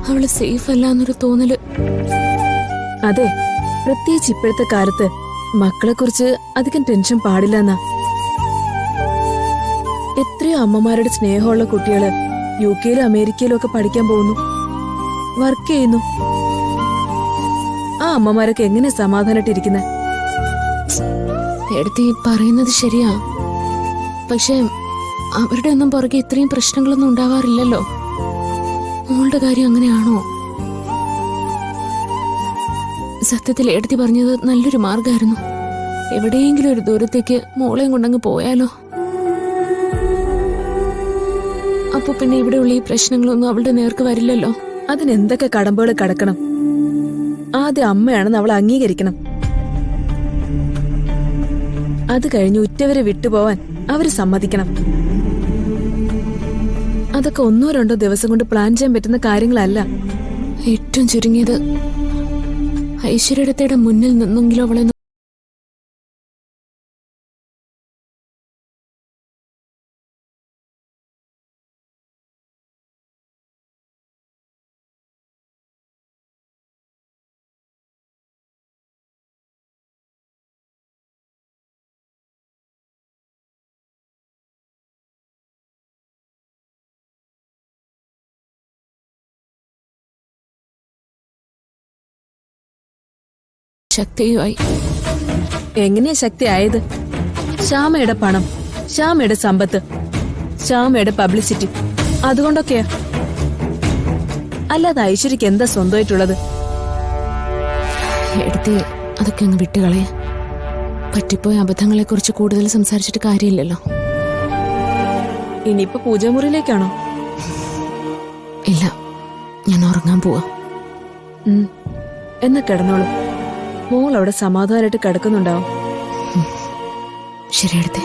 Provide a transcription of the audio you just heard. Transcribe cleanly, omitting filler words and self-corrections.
അവള് സേഫ് അല്ല എന്നൊരു തോന്നല്. അതെ, പ്രത്യേകിച്ച് ഇപ്പോഴത്തെ കാലത്ത് മക്കളെ കുറിച്ച് അധികം ടെൻഷൻ പാടില്ലെന്നാ. എത്രയോ അമ്മമാരുടെ സ്നേഹമുള്ള കുട്ടികള് UK-യിലും അമേരിക്കയിലും ഒക്കെ പഠിക്കാൻ പോകുന്നു, വർക്ക് ചെയ്യുന്നു. ആ അമ്മമാരൊക്കെ എങ്ങനെ സമാധാനായിട്ടിരിക്കുന്നെ? എടുത്തി പറയുന്നത് ശരിയാ. പക്ഷെ അവരുടെ ഒന്നും പുറകെ ഇത്രയും പ്രശ്നങ്ങളൊന്നും ഉണ്ടാവാറില്ലല്ലോ. മോളുടെ കാര്യം അങ്ങനെയാണോ? സത്യത്തിൽ എടുത്തി പറഞ്ഞത് നല്ലൊരു മാർഗമായിരുന്നു. എവിടെയെങ്കിലും ഒരു ദൂരത്തേക്ക് മോളെയും കൊണ്ടങ്ങ് പോയാലോ. അപ്പൊ പിന്നെ ഇവിടെയുള്ള ഈ പ്രശ്നങ്ങളൊന്നും അവളുടെ നേർക്ക് വരില്ലല്ലോ. അതിനെന്തൊക്കെ കടമ്പകൾ കടക്കണം? ആദ്യം അമ്മയാണെന്ന് അവൾ അംഗീകരിക്കണം. അത് കഴിഞ്ഞ് ഉറ്റവരെ വിട്ടുപോവാൻ അവര് സമ്മതിക്കണം. അതൊക്കെ 1-2 ദിവസം കൊണ്ട് പ്ലാൻ ചെയ്യാൻ പറ്റുന്ന കാര്യങ്ങളല്ല. ഏറ്റവും ചുരുങ്ങിയത് ഐശ്വര്യയുടെ മുന്നിൽ നിന്നെങ്കിലും അവളെ ശക്തിയുമായി. എങ്ങനെയാ ശക്തി ആയത്? ശ്യാമയുടെ പണം, ശ്യാമയുടെ സമ്പത്ത്, ശ്യാമയുടെ പബ്ലിസിറ്റി, അതുകൊണ്ടൊക്കെയാ. അല്ലാതെ ഐശ്വര്യക്ക് എന്താ സ്വന്തമായിട്ടുള്ളത്? എടുത്ത് അതൊക്കെ അങ്ങ് വിട്ടുകളയെ. പറ്റിപ്പോയ അബദ്ധങ്ങളെ കുറിച്ച് കൂടുതൽ സംസാരിച്ചിട്ട് കാര്യമില്ലല്ലോ. ഇനിയിപ്പോ പൂജാമുറിയിലേക്കാണോ? ഇല്ല, ഞാൻ ഉറങ്ങാൻ പോവാ. എന്നാ കിടന്നോളൂ. മോൾ അവിടെ സമാധാനമായിട്ട് കിടക്കുന്നുണ്ടാവും. ശരി എടുത്തേ.